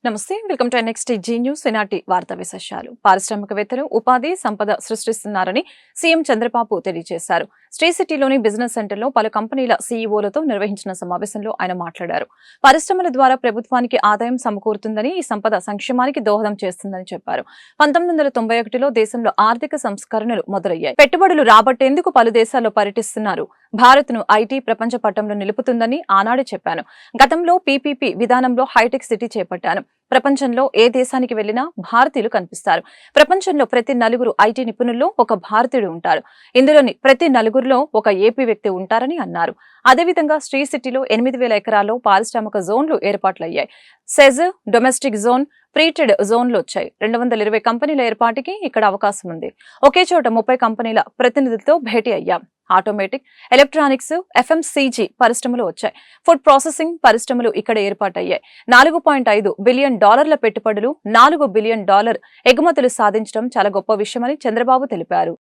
నమస్తే welcome to next Zee news ఈనాటి వార్తా విశేషాలు. పారిశ్రామికవేత్తలు ఉపాధి సంపద సృష్టిస్తున్నారని సీఎం చంద్రబాబు తెలియజేశారు. శ్రీ సిటీలోని బిజినెస్ సెంటర్లో పలు కంపెనీల సీఈఓలతో నిర్వహించిన సమావేశంలో ఆయన మాట్లాడారు. పరిశ్రమల ద్వారా ప్రభుత్వానికి ఆదాయం సమకూరుతుందని, ఈ సంపద సంక్షేమానికి దోహదం చేస్తుందని చెప్పారు. 1991లో దేశంలో ఆర్థిక సంస్కరణలు మొదలయ్యాయి. పెట్టుబడులు రాబట్టేందుకు పలు దేశాల్లో పర్యటిస్తున్నారు. భారత్ను ఐటీ ప్రపంచ పటంలో నిలుపుతుందని ఆనాడు చెప్పాను. గతంలో పీపీపీ విధానంలో హైటెక్ సిటీ చేపట్టాను. ప్రపంచంలో ఏ దేశానికి వెళ్లినా భారతీయులు కనిపిస్తారు. ప్రపంచంలో ప్రతి నలుగురు ఐటీ నిపుణుల్లో ఒక భారతీయుడు ఉంటారు. ఇందులోని ప్రతి నలుగురిలో ఒక ఏపీ వ్యక్తి ఉంటారని అన్నారు. అదేవిధంగా శ్రీ సిటీలో 8,000 ఎకరాల్లో పారిశ్రామిక జోన్లు ఏర్పాట్లయ్యాయి. సెజ్, డొమెస్టిక్ జోన్, ప్రీటెడ్ జోన్లు వచ్చాయి. 220 కంపెనీల ఏర్పాటుకి ఇక్కడ అవకాశం ఉంది. ఒకే చోట 30 కంపెనీల ప్రతినిధులతో భేటీ అయ్యాం. ఆటోమేటిక్, ఎలక్ట్రానిక్స్, ఎఫ్ఎంసీజీ పరిశ్రమలు వచ్చాయి. ఫుడ్ ప్రాసెసింగ్ పరిశ్రమలు ఇక్కడ ఏర్పాటయ్యాయి. $4.5 బిలియన్ పెట్టుబడులు, $4 బిలియన్ ఎగుమతులు సాధించడం చాలా గొప్ప విషయమని చంద్రబాబు తెలిపారు.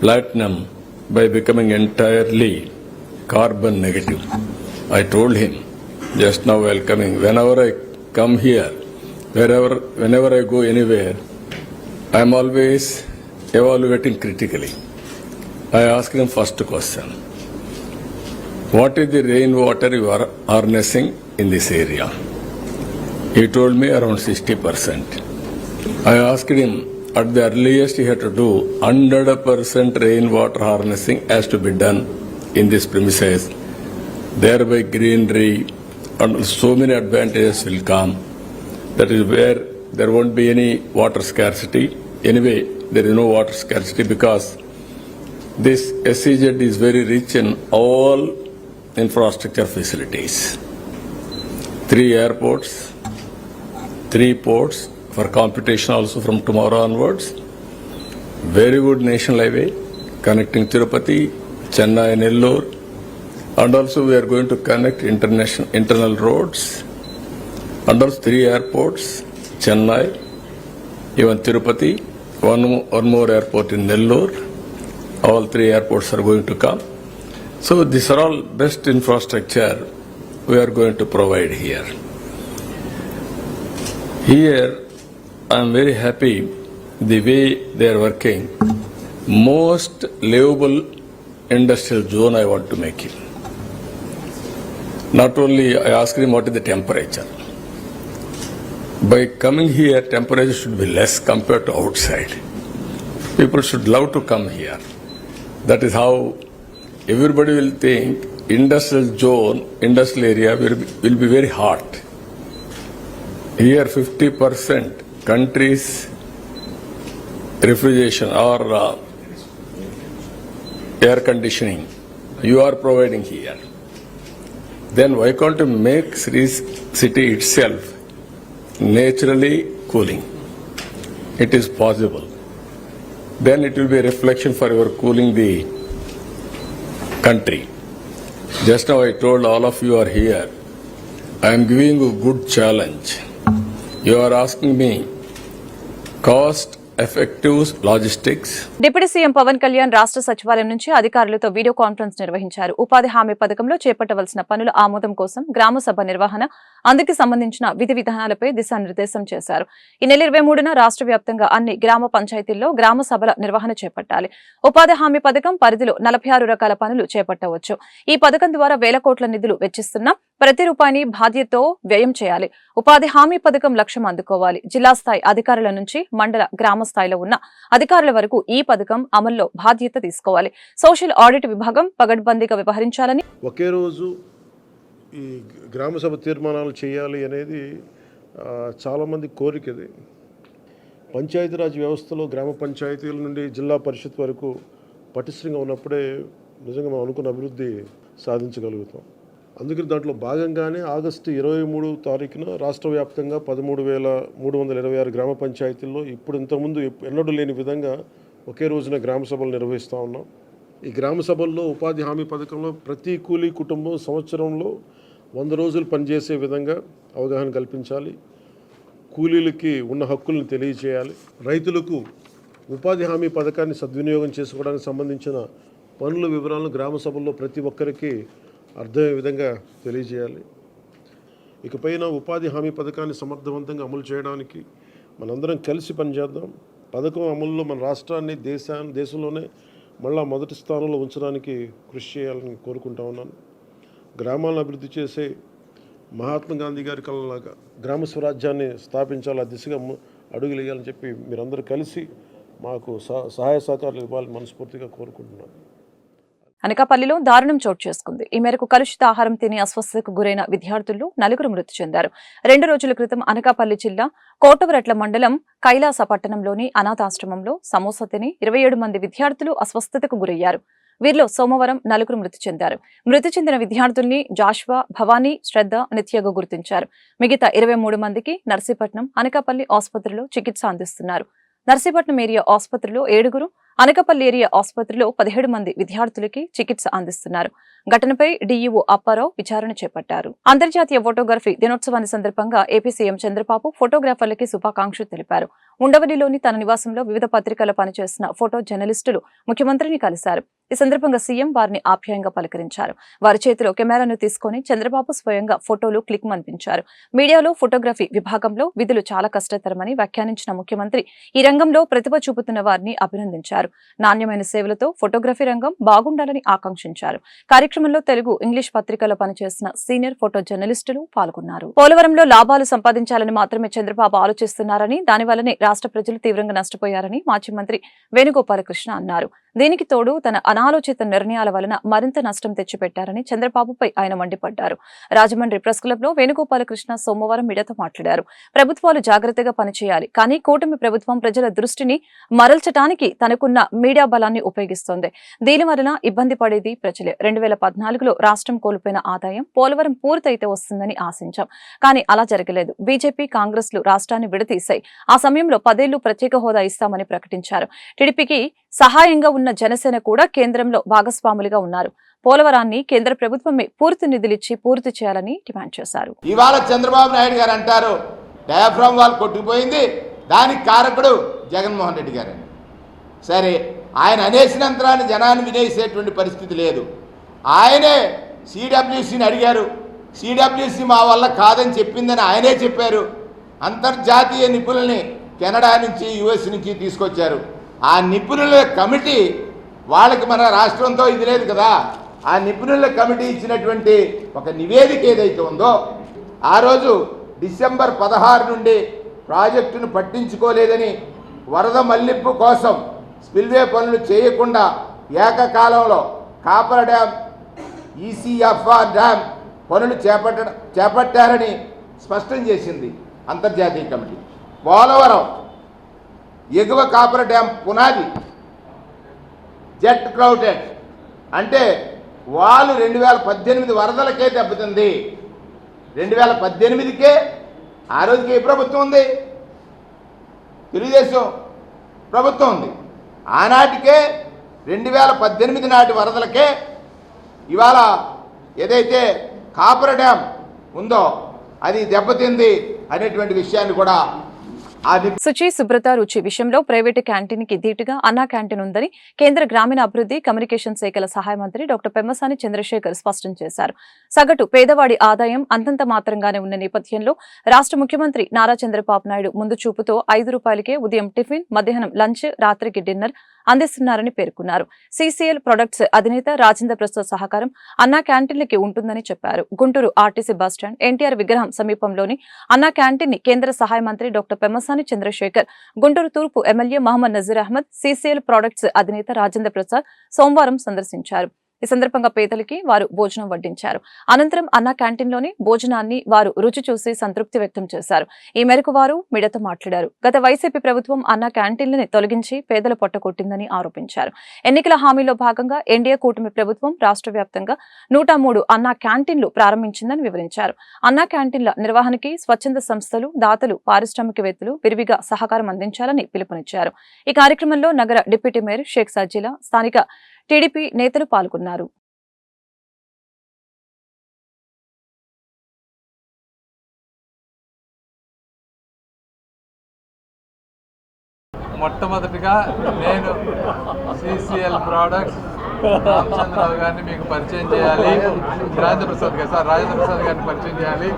Platinum by becoming entirely carbon negative. I told him just now while coming, whenever I come here, whenever I go anywhere, I am always evaluating critically. I asked him first question, what is the rainwater you are harnessing in this area? He told me around 60%. I asked him, at the earliest he had to do 100% rainwater harnessing has to be done in this premises. Thereby greenery and so many advantages will come. That is where there won't be any water scarcity. Anyway, there is no water scarcity because this SEZ is very rich in all infrastructure facilities. 3 airports, 3 ports, for computation also from tomorrow onwards. Very good national highway connecting Tirupati, Chennai, Nellore, and also we are going to connect internal roads, and also 3 airports, Chennai, even Tirupati, one more airport in Nellore. All 3 airports are going to come. So these are all best infrastructure we are going to provide here. Here I am very happy the way they are working. Most livable industrial zone I want to make it. Not only I asked him what is the temperature. By coming here, temperature should be less compared to outside. People should love to come here. That is how everybody will think industrial zone, industrial area will be very hot. Here 50% countries refrigeration or air conditioning you are providing here. Then why can't you make Sri City itself naturally cooling? It is possible. Then it will be a reflection for your cooling the country. Just now I told all of you are here. I am giving you a good challenge. You are asking me cost effective logistics. Deputy CM Pawan Kalyan రాష్ట్ర సచివాలయం నుంచి అధికారులతో video conference నిర్వహించారు. ఉపాధి హామీ పథకంలో చేపట్టవలసిన పనుల ఆమోదం కోసం గ్రామ సభ నిర్వహణ, అందుకు సంబంధించిన విధి విధానాలపై దిశానిర్దేశం చేశారు. ఈ నెల 23న రాష్ట్ర వ్యాప్తంగా అన్ని గ్రామ పంచాయతీల్లో గ్రామ సభల నిర్వహణ చేపట్టాలి. ఉపాధి హామీ పథకం పరిధిలో 46 రకాల పనులు చేపట్టవచ్చు. ఈ పథకం ద్వారా వేల కోట్ల నిధులు వెచ్చిస్తున్నా ప్రతి రూపాయిని బాధ్యతతో వ్యయం చేయాలి. ఉపాధి హామీ పథకం లక్ష్యం అందుకోవాలి. జిల్లా స్థాయి అధికారుల నుంచి మండల, గ్రామ స్థాయిలో ఉన్న అధికారుల వరకు ఈ పథకం అమల్లో బాధ్యత తీసుకోవాలి. సోషల్ ఆడిట్ విభాగం పగడ్బందీగా వ్యవహరించాలని, ఒకే రోజు ఈ గ్రామ సభ తీర్మానాలు చేయాలి అనేది చాలామంది కోరికది. పంచాయతీరాజ్ వ్యవస్థలో గ్రామ పంచాయతీల నుండి జిల్లా పరిషత్ వరకు పటిష్టంగా ఉన్నప్పుడే నిజంగా మనం అనుకున్న అభివృద్ధి సాధించగలుగుతాం. అందుకని దాంట్లో భాగంగానే ఆగస్టు 23 తారీఖున రాష్ట్ర వ్యాప్తంగా 13,326 గ్రామ పంచాయతీల్లో ఇప్పుడు ఇంతకుముందు ఎన్నడూ లేని విధంగా ఒకే రోజున గ్రామ సభలు నిర్వహిస్తూ ఉన్నాం. ఈ గ్రామ సభల్లో ఉపాధి హామీ పథకంలో ప్రతి కూలీ కుటుంబం సంవత్సరంలో 100 రోజులు పనిచేసే విధంగా అవగాహన కల్పించాలి. కూలీలకి ఉన్న హక్కులను తెలియజేయాలి. రైతులకు ఉపాధి హామీ పథకాన్ని సద్వినియోగం చేసుకోవడానికి సంబంధించిన పనుల వివరాలను గ్రామ సభల్లో ప్రతి ఒక్కరికి అర్థమయ్యే విధంగా తెలియజేయాలి. ఇకపైన ఉపాధి హామీ పథకాన్ని సమర్థవంతంగా అమలు చేయడానికి మనందరం కలిసి పనిచేద్దాం. పథకం అమలులో మన రాష్ట్రాన్ని దేశంలోనే మళ్ళా మొదటి స్థానంలో ఉంచడానికి కృషి చేయాలని కోరుకుంటా ఉన్నాను. గ్రామాలను అభివృద్ధి చేసే మహాత్మా గాంధీ గారి కళలాగా గ్రామ స్వరాజ్యాన్ని స్థాపించాలి, ఆ దిశగా అడుగులు వేయాలని చెప్పి మీరందరూ కలిసి మాకు సహాయ సహకారాలు ఇవ్వాలని మనస్ఫూర్తిగా కోరుకుంటున్నాను. అనకాపల్లిలో దారుణం చోటు చేసుకుంది. ఈ మేరకు కలుషిత ఆహారం తిని అస్వస్థతకు గురైన విద్యార్థుల్లో 4 మృతి చెందారు. 2 రోజుల క్రితం అనకాపల్లి జిల్లా కోటవరట్ల మండలం కైలాస పట్టణంలోని అనాథాశ్రమంలో సమోసా తిని 27 మంది విద్యార్థులు అస్వస్థతకు గురయ్యారు. వీరిలో సోమవారం 4 మృతి చెందారు. మృతి చెందిన విద్యార్థుల్ని జాషువా, భవానీ, శ్రద్ధ, నిత్యగా గుర్తించారు. మిగతా 23 మందికి నర్సీపట్నం, అనకాపల్లి ఆసుపత్రిలో చికిత్స అందిస్తున్నారు. నర్సీపట్నం ఏరియా ఆసుపత్రిలో 7, అనకాపల్లి ఏరియా ఆసుపత్రిలో 17 మంది విద్యార్థులకి చికిత్స అందిస్తున్నారు. ఘటనపై డీఈఓ అప్పారావు విచారణ చేపట్టారు. అంతర్జాతీయ ఫోటోగ్రఫీ దినోత్సవాన్ని సందర్భంగా ఏపీ సీఎం చంద్రబాబు ఫోటోగ్రాఫర్లకి శుభాకాంక్షలు తెలిపారు. ఉండవల్లిలోని తన నివాసంలో వివిధ పత్రికల్లో పనిచేసిన ఫోటో జర్నలిస్టులు ముఖ్యమంత్రిని కలిశారు. ఈ సందర్భంగా సీఎం వారిని ఆప్యాయంగా పలకరించారు. వారి చేతిలో కెమెరాను తీసుకుని చంద్రబాబు స్వయంగా ఫోటోలు క్లిక్ మనిపించారు. మీడియాలో ఫోటోగ్రఫీ విభాగంలో విధులు చాలా కష్టతరమని వ్యాఖ్యానించిన ముఖ్యమంత్రి ఈ రంగంలో ప్రతిభ చూపుతున్న వారిని అభినందించారు. నాణ్యమైన సేవలతో ఫోటోగ్రఫీ రంగం బాగుండాలని ఆకాంక్షించారు. కార్యక్రమంలో తెలుగు, ఇంగ్లీష్ పత్రికల్లో పనిచేసిన సీనియర్ ఫోటో జర్నలిస్టులు పాల్గొన్నారు. పోలవరంలో లాభాలు సంపాదించాలని మాత్రమే చంద్రబాబు ఆలోచిస్తున్నారని, దానివల్లనే రాష్ట్ర ప్రజలు తీవ్రంగా నష్టపోయారని మాజీ మంత్రి వేణుగోపాలకృష్ణ అన్నారు. దీనికి తోడు తన అనాలోచిత నిర్ణయాల వలన మరింత నష్టం తెచ్చిపెట్టారని చంద్రబాబుపై ఆయన మండిపడ్డారు. రాజమండ్రి ప్రెస్ క్లబ్ లో వేణుగోపాలకృష్ణ సోమవారం మీడియాతో మాట్లాడారు. ప్రభుత్వాలు జాగ్రత్తగా పనిచేయాలి, కానీ కూటమి ప్రభుత్వం ప్రజల దృష్టిని మరల్చడానికి తనకున్న మీడియా బలాన్ని ఉపయోగిస్తోంది. దీనివలన ఇబ్బంది పడేది ప్రజలే. 2014లో రాష్ట్రం కోల్పోయిన ఆదాయం పోలవరం పూర్తయితే వస్తుందని ఆశించాం, కానీ అలా జరగలేదు. బీజేపీ, కాంగ్రెస్లు రాష్ట్రాన్ని విడతీశాయి. ఆ సమయంలో 10 ఏళ్లు ప్రత్యేక హోదా ఇస్తామని ప్రకటించారు. టీడీపీకి సహాయంగా ఉన్న జనసేన కూడా కేంద్రంలో భాగస్వాములుగా ఉన్నారు. పోలవరాన్ని కేంద్ర ప్రభుత్వమే పూర్తి నిధులిచ్చి పూర్తి చేయాలని డిమాండ్ చేశారు. ఇవాళ చంద్రబాబు నాయుడు గారు అంటారు డయాఫ్రామ్ వాల్ కొట్టుకుపోయింది, దానికి కారకుడు జగన్మోహన్ రెడ్డి గారని. సరే, ఆయన అనేసినంతరాన్ని జనాన్ని వినేసేటువంటి పరిస్థితి లేదు. ఆయనే సిడబ్ల్యూసీని అడిగారు. సిడబ్ల్యూసీ మా వల్ల కాదని చెప్పిందని ఆయనే చెప్పారు. అంతర్జాతీయ నిపుణుల్ని కెనడా నుంచి, యుఎస్ నుంచి తీసుకొచ్చారు. ఆ నిపుణుల కమిటీ, వాళ్ళకి మన రాష్ట్రంతో ఇది లేదు కదా, ఆ నిపుణుల కమిటీ ఇచ్చినటువంటి ఒక నివేదిక ఏదైతే ఉందో, ఆ రోజు డిసెంబర్ 16 నుండి ప్రాజెక్టును పట్టించుకోలేదని, వరద మళ్లింపు కోసం స్పిల్వే పనులు చేయకుండా ఏకకాలంలో కాపర్ డ్యామ్, ఈసీఎఫ్ఆర్ డ్యామ్ పనులు చేపట్టారని స్పష్టం చేసింది అంతర్జాతీయ కమిటీ. పోలవరం ఎగువ కాపర్ డ్యామ్ పునాది జెట్ క్రౌటెడ్ అంటే వాళ్ళు 2018 వరదలకే దెబ్బతింది. 2018కే ఆ రోజుకి ఏ ప్రభుత్వం ఉంది? తెలుగుదేశం ప్రభుత్వం ఉంది. ఆనాటికే 2018 నాటి వరదలకే ఇవాళ ఏదైతే కాపర్ డ్యామ్ ఉందో అది దెబ్బతింది అనేటువంటి విషయాన్ని కూడా శుచి, శుభ్రత, రుచి విషయంలో ప్రైవేటు క్యాంటీన్ కి ధీటుగా అన్నా క్యాంటీన్ ఉందని కేంద్ర గ్రామీణ అభివృద్ధి, కమ్యూనికేషన్ శాఖల సహాయ మంత్రి డాక్టర్ పెమ్మసాని చంద్రశేఖర్ స్పష్టం చేశారు. సగటు పేదవాడి ఆదాయం అంతంత మాత్రంగానే ఉన్న నేపథ్యంలో రాష్ట్ర ముఖ్యమంత్రి నారా చంద్రబాబు నాయుడు ముందు చూపుతో 5 రూపాయలకే ఉదయం టిఫిన్, మధ్యాహ్నం లంచ్, రాత్రికి డిన్నర్ అందిస్తున్నారని పేర్కొన్నారు. సీసీఎల్ ప్రొడక్ట్స్ అధినేత రాజేంద్ర ప్రసాద్ సహకారం అన్నా క్యాంటీన్లకి ఉంటుందని చెప్పారు. గుంటూరు ఆర్టీసీ బస్టాండ్, ఎన్టీఆర్ విగ్రహం సమీపంలోని అన్నా క్యాంటీన్ ని కేంద్ర సహాయ మంత్రి డాక్టర్ పెమ్మసాని చంద్రశేఖర్, గుంటూరు తూర్పు MLA Mohammed Nazeer Ahmed, CCL products అధినేత రాజేంద్ర ప్రసాద్ సోమవారం సందర్శించారు. ఈ సందర్భంగా పేదలకి వారు భోజనం వడ్డించారు. అనంతరం అన్నా క్యాంటీన్లోని భోజనాన్ని వారు రుచి చూసి సంతృప్తి వ్యక్తం చేశారు. ఈ మేరకు వారు మీడియాతో మాట్లాడారు. గత వైసీపీ ప్రభుత్వం అన్నా క్యాంటీన్లని తొలగించి పేదల పొట్ట కొట్టిందని ఆరోపించారు. ఎన్నికల హామీలో భాగంగా ఎన్డీఏ కూటమి ప్రభుత్వం రాష్ట్ర వ్యాప్తంగా 103 అన్నా క్యాంటీన్లు ప్రారంభించిందని వివరించారు. అన్నా క్యాంటీన్ల నిర్వహణకి స్వచ్ఛంద సంస్థలు, దాతలు, పారిశ్రామికవేత్తలు విరివిగా సహకారం అందించాలని పిలుపునిచ్చారు. ఈ కార్యక్రమంలో నగర డిప్యూటీ మేయర్ షేక్ సజ్జీలా, స్థానిక టీడీపీ నేతలు పాల్గొన్నారు. మొట్టమొదటిగా నేను సిసిఎల్ ప్రోడక్ట్స్ రామచంద్రరావు గారిని మీకు పరిచయం చేయాలి. రాజేంద్ర ప్రసాద్ గారిని పరిచయం చేయాలి.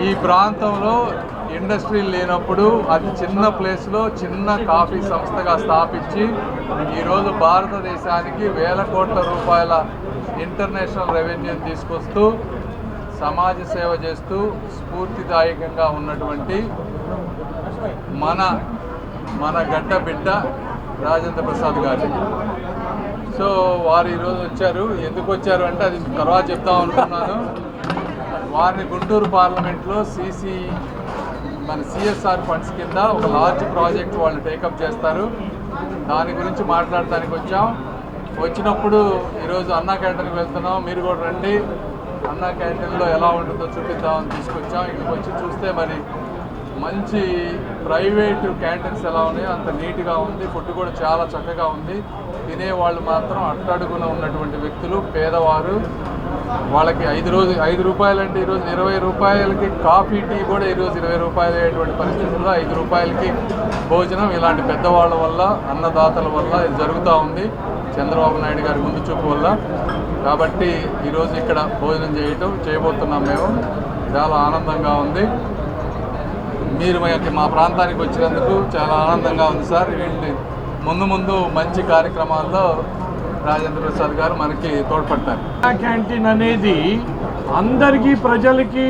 ఈ ప్రాంతంలో ఇండస్ట్రీ లేనప్పుడు అతి చిన్న ప్లేస్లో చిన్న కాఫీ సంస్థగా స్థాపించి ఈరోజు భారతదేశానికి వేల కోట్ల రూపాయల ఇంటర్నేషనల్ రెవెన్యూ తీసుకొస్తూ సమాజ సేవ చేస్తూ స్ఫూర్తిదాయకంగా ఉన్నటువంటి మన గడ్డ బిడ్డ రాజేంద్ర ప్రసాద్ గారు. సో వారు ఈరోజు వచ్చారు. ఎందుకు వచ్చారు అంటే అది తర్వాత చెప్తాం అనుకున్నాను. వారిని గుంటూరు పార్లమెంట్లో మన సిఎస్ఆర్ ఫండ్స్ కింద ఒక లార్జ్ ప్రాజెక్ట్ వాళ్ళు టేకప్ చేస్తారు. దాని గురించి మాట్లాడడానికి వచ్చాం. వచ్చినప్పుడు ఈరోజు అన్నా క్యాంటీన్కి వెళ్తున్నాం, మీరు కూడా రండి, అన్నా క్యాంటీన్లో ఎలా ఉంటుందో చూపిద్దామని తీసుకొచ్చాం. ఇక్కడికి వచ్చి చూస్తే మరి మంచి ప్రైవేటు క్యాంటీన్స్ ఎలా ఉన్నాయో అంత నీట్గా ఉంది. ఫుడ్ కూడా చాలా చక్కగా ఉంది. తినేవాళ్ళు మాత్రం అట్టడుగున ఉన్నటువంటి వ్యక్తులు, పేదవారు. వాళ్ళకి 5 రూపాయలు అంటే ఈరోజు 20 రూపాయలకి కాఫీ, టీ కూడా ఈరోజు 20 రూపాయలు అయ్యేటువంటి పరిస్థితుల్లో 5 రూపాయలకి భోజనం ఇలాంటి పెద్దవాళ్ళ వల్ల, అన్నదాతల వల్ల ఇది జరుగుతూ ఉంది. చంద్రబాబు నాయుడు గారి ముందు చూపు వల్ల. కాబట్టి ఈరోజు ఇక్కడ భోజనం చేయబోతున్నాం. మేము చాలా ఆనందంగా ఉంది. మీరు మా ప్రాంతానికి వచ్చినందుకు చాలా ఆనందంగా ఉంది సార్. ముందు మంచి కార్యక్రమాల్లో రాజేంద్ర ప్రసాద్ గారు మనకి తోడ్పడతారు. క్యాంటీన్ అనేది అందరికీ, ప్రజలకి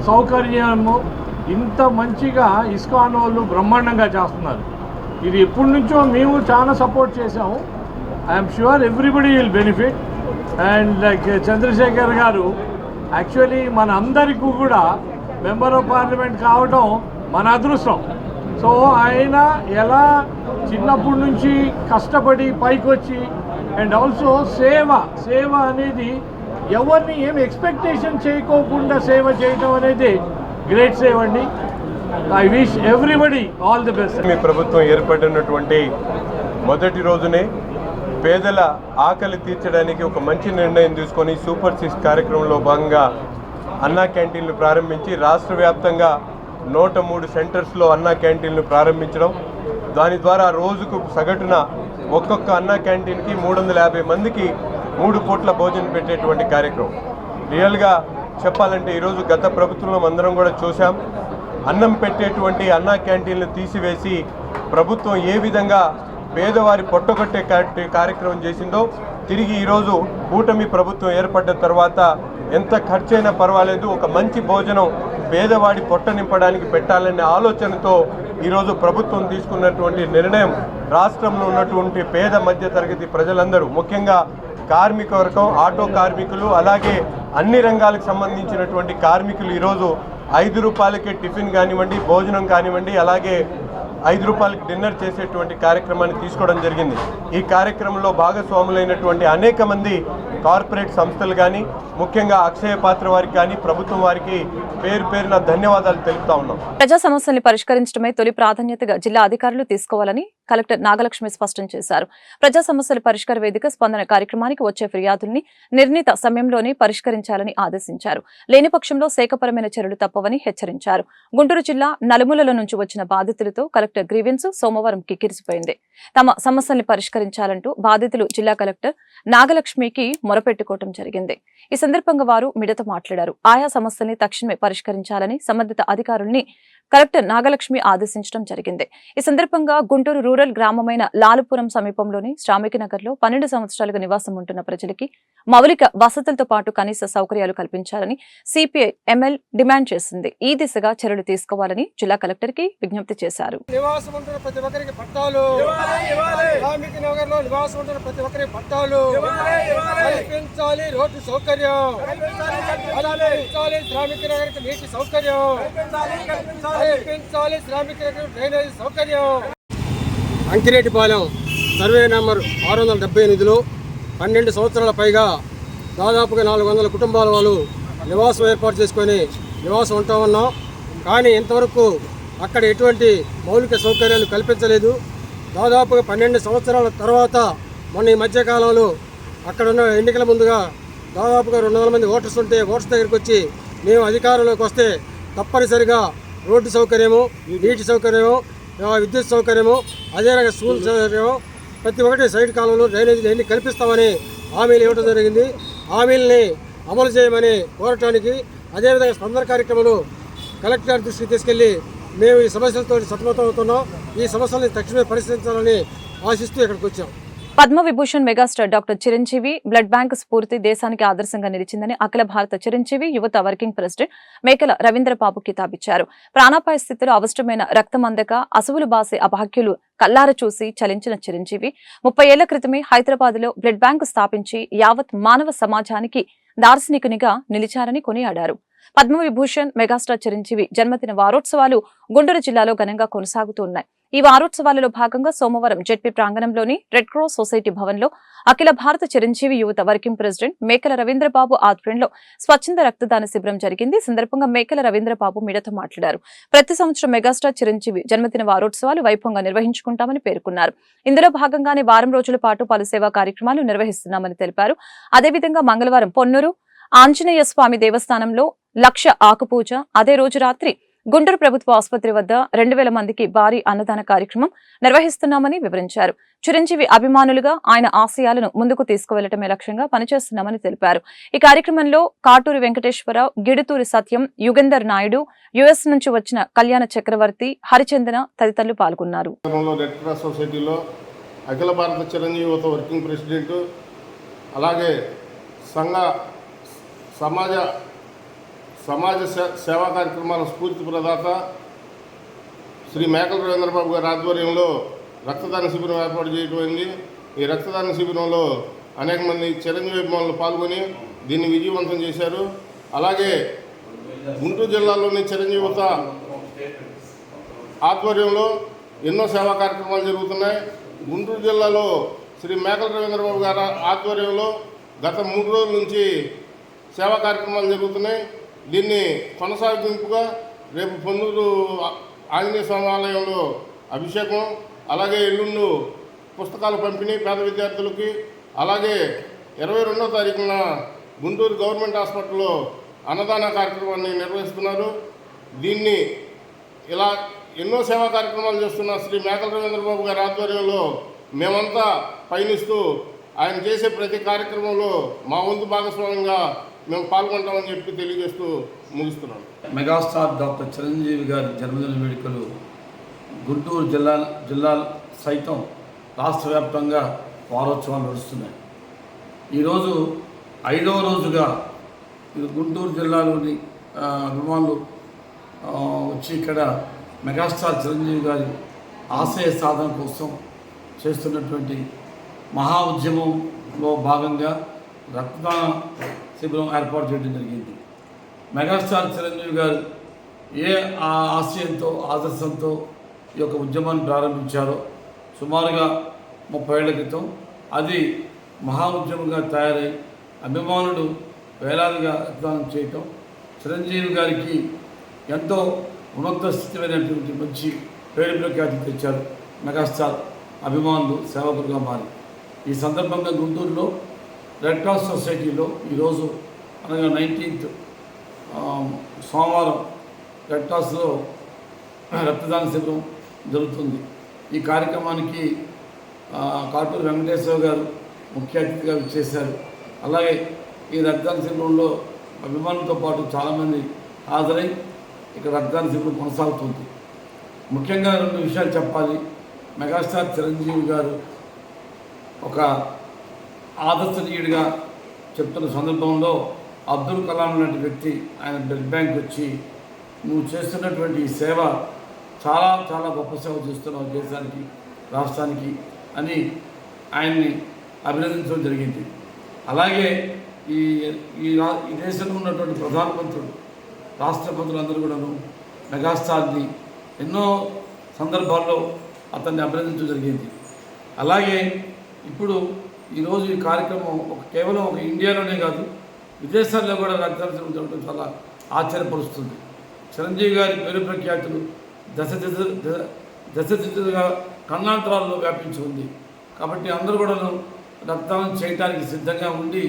సౌకర్యము ఇంత మంచిగా ఇస్కాన్ వాళ్ళు బ్రహ్మాండంగా చేస్తున్నారు. ఇది ఎప్పటి నుంచో మేము చాలా సపోర్ట్ చేసాము. I'm sure everybody will benefit. And like Chandrasekhar garu actually మన అందరికీ కూడా మెంబర్ ఆఫ్ పార్లమెంట్ కావడం మన అదృష్టం. సో ఆయన ఎలా చిన్నప్పటి నుంచి కష్టపడి పైకి వచ్చి అండ్ ఆల్సో సేవ అనేది ఎవరిని ఏం ఎక్స్పెక్టేషన్ చేయకోకుండా సేవ చేయడం అనేది గ్రేట్ సేవ్ అండి. I wish everybody all the best. మీ ప్రభుత్వం ఏర్పడినటువంటి మొదటి రోజునే పేదల ఆకలి తీర్చడానికి ఒక మంచి నిర్ణయం తీసుకొని సూపర్ 6 కార్యక్రమంలో భాగంగా అన్నా క్యాంటీన్లు ప్రారంభించి రాష్ట్ర వ్యాప్తంగా 103 సెంటర్స్లో అన్నా క్యాంటీన్లు ప్రారంభించడం, దాని ద్వారా రోజుకు సగటున ఒక్కొక్క అన్నా క్యాంటీన్కి 350 మందికి 3 పూట్ల భోజనం పెట్టేటువంటి కార్యక్రమం. రియల్గా చెప్పాలంటే ఈరోజు గత ప్రభుత్వంలో అందరం కూడా చూసాం. అన్నం పెట్టేటువంటి అన్నా క్యాంటీన్లు తీసివేసి ప్రభుత్వం ఏ విధంగా పేదవారి పొట్టగొట్టే కార్యక్రమం చేసిందో తిరిగి ఈరోజు కూటమి ప్రభుత్వం ఏర్పడ్డ తర్వాత ఎంత ఖర్చైనా పర్వాలేదు, ఒక మంచి భోజనం పేదవాడి పొట్ట నింపడానికి పెట్టాలనే ఆలోచనతో ఈరోజు ప్రభుత్వం తీసుకున్నటువంటి నిర్ణయం రాష్ట్రంలో ఉన్నటువంటి పేద మధ్య తరగతి ప్రజలందరూ, ముఖ్యంగా కార్మిక వర్గం, ఆటో కార్మికులు, అలాగే అన్ని రంగాలకు సంబంధించినటువంటి కార్మికులు ఈరోజు 5 రూపాయలకే టిఫిన్ కానివ్వండి, భోజనం కానివ్వండి, అలాగే 5 రూపాయలకి డిన్నర్ చేసేటువంటి కార్యక్రమాన్ని తీసుకోవడం జరిగింది. ఈ కార్యక్రమంలో భాగస్వాములైనటువంటి అనేక మంది కార్పొరేట్ సంస్థలు కానీ, ముఖ్యంగా అక్షయ పాత్ర వారికి కానీ, ప్రభుత్వం వారికి పేరున ధన్యవాదాలు తెలుపుతా ఉన్నాం. ప్రజా సమస్యల్ని పరిష్కరించడమే తొలి ప్రాధాన్యతగా జిల్లా అధికారులు తీసుకోవాలని కలెక్టర్ నాగలక్ష్మి స్పష్టం చేశారు. ప్రజా సమస్యల పరిష్కార వేదిక స్పందన కార్యక్రమానికి వచ్చే ఫిర్యాదుల్ని నిర్ణీత సమయంలోనే పరిష్కరించాలని ఆదేశించారు. లేని పక్షంలో శాఖపరమైన చర్యలు తప్పవని హెచ్చరించారు. గుంటూరు జిల్లా నలుమూలల నుంచి వచ్చిన బాధితులతో కలెక్టర్ గ్రీవెన్స్ సోమవారం కిక్కిరిసిపోయింది. తమ సమస్యల్ని పరిష్కరించాలంటూ బాధితులు జిల్లా కలెక్టర్ నాగలక్ష్మికి మొరపెట్టుకోవడం జరిగింది. ఈ సందర్భంగా వారు మీడియాతో మాట్లాడారు. ఆయా సమస్యల్ని తక్షణమే పరిష్కరించాలని సంబంధిత అధికారుల్ని కలెక్టర్ నాగలక్ష్మి ఆదేశించడం జరిగింది. ఈ సందర్భంగా గుంటూరు రూరల్ గ్రామమైన లాలుపురం సమీపంలోని శ్రామిక నగర్లో 12 సంవత్సరాలుగా నివాసం ఉంటున్న ప్రజలకి మౌలిక వసతులతో పాటు కనీస సౌకర్యాలు కల్పించాలని సిపిఐ ఎంఎల్ డిమాండ్ చేసింది. ఈ దిశగా చర్యలు తీసుకోవాలని జిల్లా కలెక్టర్ కి విజ్ఞప్తి చేశారు. నివాసం ఉంటున్న ప్రతి ఒక్కరికి పట్టాలు, శ్రామిక నగర్లో నివాసం ఉంటున్న ప్రతి ఒక్కరికి పట్టాలు కల్పించాలి. రోడ్డు సౌకర్యం కల్పించాలి. శ్రామిక నగర్కి నీటి సౌకర్యం కల్పించాలి. శ్రామిక నగర్ డ్రైనేజ్ సౌకర్యం. అంకిరెడ్డిపాలెం సర్వే నెంబర్ 678లో 12 సంవత్సరాల పైగా దాదాపుగా 400 కుటుంబాల వాళ్ళు నివాసం ఏర్పాటు చేసుకొని నివాసం ఉంటా ఉన్నాం. కానీ ఇంతవరకు అక్కడ ఎటువంటి మౌలిక సౌకర్యాలు కల్పించలేదు. దాదాపుగా 12 సంవత్సరాల తర్వాత మొన్న ఈ మధ్యకాలంలో అక్కడ ఉన్న ఎన్నికల ముందుగా దాదాపుగా 200 మంది ఓటర్స్ ఉంటే ఓటర్స్ దగ్గరికి వచ్చి మేము అధికారంలోకి వస్తే తప్పనిసరిగా రోడ్డు సౌకర్యము, నీటి సౌకర్యము, విద్యుత్ సౌకర్యము, అదేవిధంగా స్కూల్ సౌకర్యం, ప్రతి ఒక్కటి సైడ్ కాలంలో డ్రైనేజీలు అన్ని కల్పిస్తామని హామీలు ఇవ్వడం జరిగింది. హామీలని అమలు చేయమని కోరటానికి, అదేవిధంగా స్పందన కార్యక్రమాలు కలెక్టర్ దృష్టికి తీసుకెళ్లి మేము ఈ సమస్యలతో సతమతం అవుతున్నాం. ఈ సమస్యలను తక్షణమే పరిష్కరించాలని ఆశిస్తూ ఇక్కడికి వచ్చాం. Padma Vibhushan megastar doctor Chiranjeevi blood bank స్ఫూర్తి దేశానికి ఆదర్శంగా నిలిచిందని అఖిల భారత చిరంజీవి యువత వర్కింగ్ ప్రెసిడెంట్ మేకల రవీంద్రబాబు కితాబిచ్చారు. ప్రాణాపాయ స్థితిలో అవసరమైన రక్తం అందక అసువులు బాసే అభాగ్యులు కల్లార చూసి చలించిన చిరంజీవి 30 ఏళ్ల క్రితమే హైదరాబాద్ లో బ్లడ్ బ్యాంక్ స్థాపించి యావత్ మానవ సమాజానికి దార్శనికునిగా నిలిచారని కొనియాడారు. పద్మవిభూషణ్ మెగాస్టార్ చిరంజీవి జన్మదిన వారోత్సవాలు గుంటూరు జిల్లాలో ఘనంగా కొనసాగుతూ ఉన్నాయి. ఈ వారోత్సవాలలో భాగంగా సోమవారం జెడ్పీ ప్రాంగణంలోని రెడ్ క్రాస్ సొసైటీ భవన్ లో అఖిల భారత చిరంజీవి యువత వర్కింగ్ ప్రెసిడెంట్ మేకల రవీంద్రబాబు ఆధ్వర్యంలో స్వచ్ఛంద రక్తదాన శిబిరం జరిగింది. ఈ సందర్భంగా మేకల రవీంద్రబాబు మీడియాతో మాట్లాడారు. ప్రతి సంవత్సరం మెగాస్టార్ చిరంజీవి జన్మదిన వారోత్సవాలు వైభవంగా నిర్వహించుకుంటామని పేర్కొన్నారు. ఇందులో భాగంగానే వారం రోజుల పాటు పలు సేవా కార్యక్రమాలు నిర్వహిస్తున్నామని తెలిపారు. అదేవిధంగా మంగళవారం పొన్నూరు ఆంజనేయ స్వామి దేవస్థానంలో 1,00,000 ఆకుపూజ, అదే రోజు రాత్రి గుంటూరు ప్రభుత్వ ఆసుపత్రి వద్ద 2,000 మందికి భారీ అన్నదాన కార్యక్రమం నిర్వహిస్తున్నామని వివరించారు. చిరంజీవి అభిమానులుగా ఆయన ఆశయాలను ముందుకు తీసుకువెళ్లటమే లక్ష్యంగా పనిచేస్తున్నామని తెలిపారు. ఈ కార్యక్రమంలో కాటూరి వెంకటేశ్వరరావు, గిడుతూరి సత్యం, యుగేందర్ నాయుడు, యుఎస్ నుంచి వచ్చిన కళ్యాణ చక్రవర్తి, హరిచందన తదితరులు పాల్గొన్నారు. రెడ్ క్రాస్ సొసైటీలో అఖిల భారత చిరంజీవి యువత వర్కింగ్ ప్రెసిడెంట్, అలాగే సమాజ సేవా కార్యక్రమాల స్ఫూర్తి ప్రదాత శ్రీ మేకల రవీంద్రబాబు గారి ఆధ్వర్యంలో రక్తదాన శిబిరం ఏర్పాటు చేయటమైంది. ఈ రక్తదాన శిబిరంలో అనేక మంది చిరంజీవి అభిమానులు పాల్గొని దీన్ని విజయవంతం చేశారు. అలాగే గుంటూరు జిల్లాలోని చిరంజీవి యువత ఆధ్వర్యంలో ఎన్నో సేవా కార్యక్రమాలు జరుగుతున్నాయి. గుంటూరు జిల్లాలో శ్రీ మేకల రవీంద్రబాబు గారి ఆధ్వర్యంలో గత 3 రోజుల నుంచి సేవా కార్యక్రమాలు జరుగుతున్నాయి. దీన్ని కొనసాగింపుగా రేపు పొన్నూరు ఆంజనేయ స్వామి ఆలయంలో అభిషేకం, అలాగే ఎల్లుండు పుస్తకాల పంపిణీ పేద విద్యార్థులకి, అలాగే 22వ తారీఖున గుంటూరు గవర్నమెంట్ హాస్పిటల్లో అన్నదాన కార్యక్రమాన్ని నిర్వహిస్తున్నారు. దీన్ని ఇలా ఎన్నో సేవా కార్యక్రమాలు చేస్తున్న శ్రీ మేకల రవీంద్రబాబు గారి ఆధ్వర్యంలో మేమంతా పయనిస్తూ ఆయన చేసే ప్రతి కార్యక్రమంలో మా వంతు భాగస్వామ్యంగా మేము పాల్గొంటామని చెప్పి తెలియజేస్తూ ముగిస్తున్నాను. మెగాస్టార్ డాక్టర్ చిరంజీవి గారి జన్మదిన వేడుకలు గుంటూరు జిల్లా సైతం రాష్ట్ర వ్యాప్తంగా వారోత్సవాలు నడుస్తున్నాయి. ఈరోజు 5వ రోజుగా గుంటూరు జిల్లాలోని అభిమానులు వచ్చి ఇక్కడ మెగాస్టార్ చిరంజీవి గారి ఆశయ సాధన కోసం చేస్తున్నటువంటి మహా ఉద్యమంలో భాగంగా రక్తదాన శిబిరం ఏర్పాటు చేయడం జరిగింది. మెగాస్టార్ చిరంజీవి గారు ఏ ఆశయంతో ఆదర్శంతో ఈ యొక్క ఉద్యమాన్ని ప్రారంభించారో సుమారుగా 30 ఏళ్ల క్రితం అది మహా ఉద్యమంగా తయారై అభిమానులు వేలాదిగా రక్తదానం చేయటం, చిరంజీవి గారికి ఎంతో ఉన్నత స్థితిమైనటువంటి మంచి పేరు ప్రఖ్యాతి తెచ్చారు. మెగాస్టార్ అభిమానులు సేవకులుగా మారి ఈ సందర్భంగా గుంటూరులో రెడ్ క్రాస్ సొసైటీలో ఈరోజు అనగా 19th సోమవారం రెడ్ క్రాస్లో రక్తదాన శిబిరం జరుగుతుంది. ఈ కార్యక్రమానికి కాటూరి వెంకటేశ్వర గారు ముఖ్య అతిథిగా చేశారు. అలాగే ఈ రక్తదాన శిబిరంలో అభిమానులతో పాటు చాలామంది హాజరై ఇక్కడ రక్తదాన శిబిరం కొనసాగుతుంది. ముఖ్యంగా 2 విషయాలు చెప్పాలి. మెగాస్టార్ చిరంజీవి గారు ఒక ఆదర్శనీయుడిగా చెప్తున్న సందర్భంలో అబ్దుల్ కలాం లాంటి వ్యక్తి ఆయన బ్లడ్ బ్యాంక్ వచ్చి నువ్వు చేస్తున్నటువంటి ఈ సేవ చాలా చాలా గొప్ప సేవ చేస్తున్నావు దేశానికి, రాష్ట్రానికి అని ఆయన్ని అభినందించడం జరిగింది. అలాగే ఈ దేశంలో ఉన్నటువంటి ప్రధానమంత్రులు, రాష్ట్రపతులు అందరూ కూడాను మెగాస్టార్ని ఎన్నో సందర్భాల్లో అతన్ని అభినందించడం జరిగింది. అలాగే ఇప్పుడు ఈరోజు ఈ కార్యక్రమం కేవలం ఒక ఇండియాలోనే కాదు, విదేశాల్లో కూడా రక్తదాన శిబిరం జరగడం చాలా ఆశ్చర్యపరుస్తుంది. చిరంజీవి గారి పేరు ప్రఖ్యాతులు దశ దిశగా కన్నాంతరాల్లో వ్యాపించి ఉంది. కాబట్టి అందరూ కూడా రక్తదానం చేయడానికి సిద్ధంగా ఉండి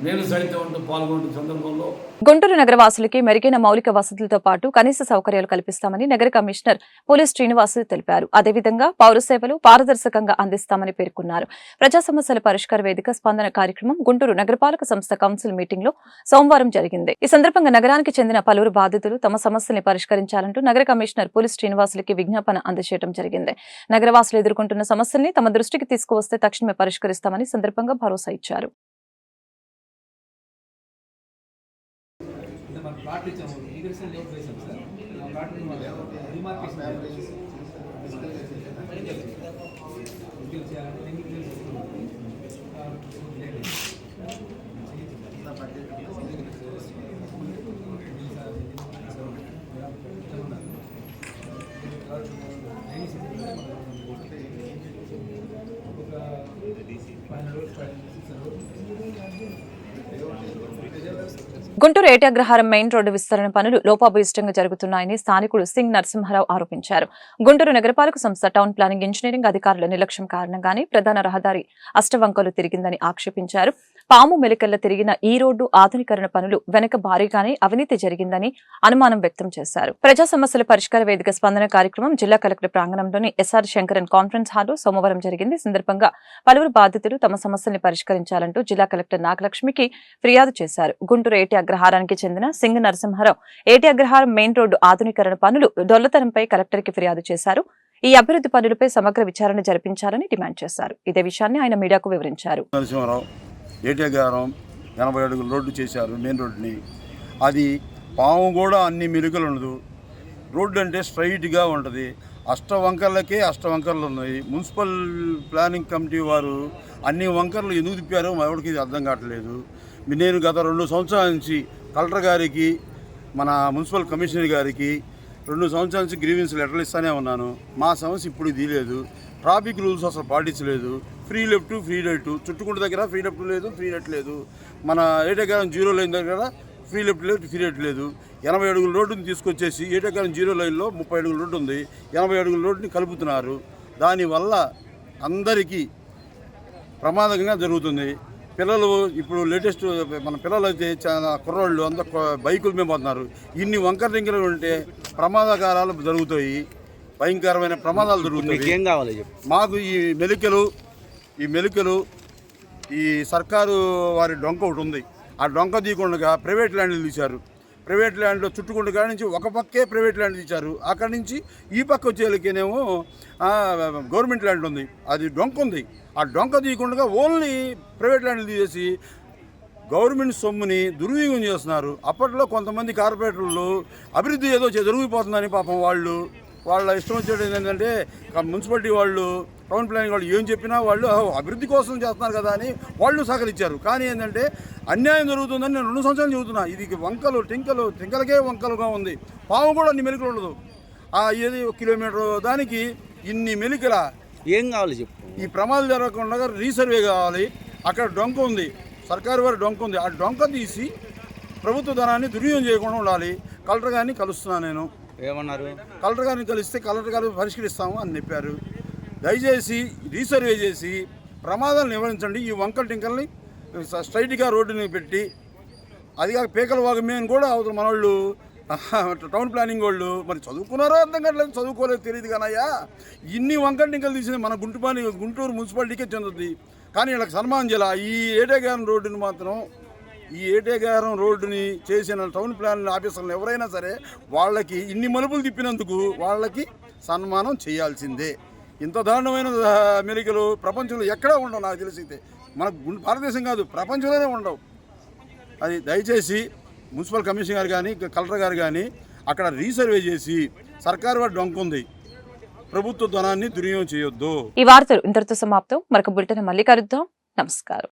నేను సైతం ఉంటూ పాల్గొనే సందర్భంలో గుంటూరు నగరవాసులకి మెరుగైన మౌలిక వసతులతో పాటు కనీస సౌకర్యాలు కల్పిస్తామని నగర కమిషనర్ పోలీస్ శ్రీనివాసులు తెలిపారు. అదేవిధంగా పౌర సేవలు పారదర్శకంగా అందిస్తామని పేర్కొన్నారు. ప్రజా సమస్యల పరిష్కార వేదిక స్పందన కార్యక్రమం గుంటూరు నగరపాలక సంస్థ కౌన్సిల్ మీటింగ్ లో సోమవారం జరిగింది. ఈ సందర్భంగా నగరానికి చెందిన పలువురు బాధితులు తమ సమస్యల్ని పరిష్కరించాలంటూ నగర కమిషనర్ పోలీస్ శ్రీనివాసులకి విజ్ఞాపన అందజేయడం జరిగింది. నగరవాసులు ఎదుర్కొంటున్న సమస్యల్ని తమ దృష్టికి తీసుకువస్తే తక్షణమే పరిష్కరిస్తామని సందర్భంగా భరోసా ఇచ్చారు. గుంటూరు ఏటాగ్రహారం మెయిన్ రోడ్డు విస్తరణ పనులు లోపాభూయిష్టంగా జరుగుతున్నాయని స్థానికుడు సింగ్ నరసింహారావు ఆరోపించారు. గుంటూరు నగరపాలక సంస్థ టౌన్ ప్లానింగ్ ఇంజనీరింగ్ అధికారుల నిర్లక్ష్యం కారణంగానే ప్రధాన రహదారి అష్టవంకలు తిరిగిందని ఆక్షేపించారు. పాము మెలికల్ల తిరిగిన ఈ రోడ్డు ఆధునీకరణ పనులు వెనక భారీగానే అవినీతి జరిగిందని అనుమానం వ్యక్తం చేశారు. ప్రజా సమస్యల పరిష్కార వేదిక స్పందన కార్యక్రమం జిల్లా కలెక్టర్ ప్రాంగణంలోని ఎస్ఆర్ శంకరన్ కాన్ఫరెన్స్ హాల్లో సోమవారం జరిగింది. సందర్భంగా పలువురు బాధితులు తమ సమస్యల్ని పరిష్కరించాలంటూ జిల్లా కలెక్టర్ నాగలక్ష్మికి ఫిర్యాదు చేశారు. గుంటూరు ఏటి అగ్రహారానికి చెందిన సింగ్ నరసింహారావు ఏటి అగ్రహారం మెయిన్ రోడ్డు ఆధునీకరణ పనులు డొల్లతనంపై కలెక్టర్ కి ఫిర్యాదు చేశారు. ఈ అభివృద్ధి పనులపై సమగ్ర విచారణ జరిపించాలని డిమాండ్ చేశారు. ఇదే విషయాన్ని ఆయన మీడియాకు వివరించారు. ఏటి అగ్రహారం 80 అడుగుల రోడ్డు చేశారు, మెయిన్ రోడ్డుని. అది పాము కూడా అన్ని మెలుకలు ఉండదు. రోడ్డు అంటే స్ట్రైట్గా ఉంటుంది. అష్టవంకర్లకే అష్టవంకర్లు ఉన్నాయి. మున్సిపల్ ప్లానింగ్ కమిటీ వారు అన్ని వంకర్లు ఎందుకు తిప్పారో ఎవరికి ఇది అర్థం కావట్లేదు. నేను గత 2 సంవత్సరాల నుంచి కలెక్టర్ గారికి, మన మున్సిపల్ కమిషనర్ గారికి 2 సంవత్సరాల నుంచి గ్రీవెన్స్ లెటర్లు ఇస్తూనే ఉన్నాను. మా సమస్య ఇప్పుడు తీయలేదు. ట్రాఫిక్ రూల్స్ అసలు పాటించలేదు. ఫ్రీ లెఫ్ట్, ఫ్రీ రైట్, చుట్టుకుంట దగ్గర ఫ్రీ లెఫ్ట్ లేదు, ఫ్రీ రైట్ లేదు. మన ఏటగారం 0 లైన్ దగ్గర ఫ్రీ లెఫ్ట్ లేదు, ఫ్రీ రైట్ లేదు. 80 అడుగుల రోడ్డుని తీసుకొచ్చేసి ఏటగారం 0 లైన్లో 30 అడుగుల రోడ్డు ఉంది. 80 అడుగుల రోడ్డుని కలుపుతున్నారు. దానివల్ల అందరికీ ప్రమాదంగా జరుగుతుంది. పిల్లలు ఇప్పుడు లేటెస్ట్ మన పిల్లలు అయితే చాలా కుర్రోళ్ళు అంతా బైకుల మీద పోతున్నారు. ఇన్ని వంకర టింకలు ఉంటే ప్రమాదకారాలు జరుగుతాయి, భయంకరమైన ప్రమాదాలు జరుగుతాయి. ఏం కావాలి మాకు ఈ మెలికలు ఈ సర్కారు వారి డొంక ఒకటి ఉంది. ఆ డొంక తీయకుండా ప్రైవేట్ ల్యాండ్లు తీశారు. ప్రైవేట్ ల్యాండ్లో చుట్టుకుంట కాడి నుంచి ఒక పక్కే ప్రైవేట్ ల్యాండ్ తీశారు. అక్కడి నుంచి ఈ పక్క వచ్చేళ్ళకేనేమో గవర్నమెంట్ ల్యాండ్ ఉంది. అది డొంక ఉంది. ఆ డొంక తీయకుండా ఓన్లీ ప్రైవేట్ ల్యాండ్లు తీసేసి గవర్నమెంట్ సొమ్ముని దుర్వినియోగం చేస్తున్నారు. అప్పట్లో కొంతమంది కార్పొరేటర్లు అభివృద్ధి ఏదో జరిగిపోతుందని పాపం వాళ్ళ ఇష్టం వచ్చేది ఏంటంటే మున్సిపాలిటీ వాళ్ళు, టౌన్ ప్లానింగ్ వాళ్ళు ఏం చెప్పినా వాళ్ళు అభివృద్ధి కోసం చేస్తున్నారు కదా అని వాళ్ళు సహకరించారు. కానీ ఏంటంటే అన్యాయం జరుగుతుందని నేను 2 సంవత్సరాలు చెబుతున్నా. ఇది వంకలు టింకలకే వంకలుగా ఉంది. పాము కూడా అన్ని మెలికలు ఉండదు. ఏది 1 కిలోమీటర్ దానికి ఇన్ని మెలికల. ఏం కావాలి చెప్పు. ఈ ప్రమాదాలు జరగకుండా రీసర్వే కావాలి. అక్కడ డొంక ఉంది, సర్కారు వారి డొంక ఉంది. ఆ డొంక తీసి ప్రభుత్వ ధనాన్ని దుర్వినియోగం చేయకుండా ఉండాలి. కలెక్టర్ గారిని కలుస్తున్నాను. నేను ఏమన్నారు? కలెక్టర్ గారిని కలిస్తే కలెక్టర్ గారు పరిష్కరిస్తాము అని చెప్పారు. దయచేసి రీసర్వే చేసి ప్రమాదాలు నివారించండి. ఈ వంకల టింకల్ని స్ట్రైట్గా రోడ్డుని పెట్టి, అది కాక పీకల వాగమేని కూడా అవుతుంది. మన వాళ్ళు టౌన్ ప్లానింగ్ వాళ్ళు మరి చదువుకున్నారో అర్థం కావట్లేదు, చదువుకోలేదు తెలియదు కానయ్యా. ఇన్ని వంకల టింకలు తీసింది మన గుంటూరు మున్సిపాలిటీకే చెందుతుంది. కానీ వీళ్ళకి సన్మానం చేయాలి. ఈ ఏటేగారం రోడ్డుని మాత్రం ఈ ఏటేగారం రోడ్డుని చేసిన టౌన్ ప్లాన్ ఆఫీసర్లు ఎవరైనా సరే వాళ్ళకి ఇన్ని మలుపులు తిప్పినందుకు వాళ్ళకి సన్మానం చేయాల్సిందే. ఇంత దారుణమైన మెలికలు ప్రపంచంలో ఎక్కడా ఉండవు నాకు తెలిసితే. మన భారతదేశం కాదు, ప్రపంచంలోనే ఉండవు. అది దయచేసి మున్సిపల్ కమిషనర్ గారు కానీ కలెక్టర్ గారు కానీ అక్కడ రీసర్వే చేసి సర్కారు వారి డొంకుంది, ప్రభుత్వ ధనాన్ని దుర్వినియోగం చేయొద్దు. ఈ వార్తలు ఇంతటితో సమాప్తం. మరొక బులెటిన్ మళ్ళీ కలుద్దాం. నమస్కారం.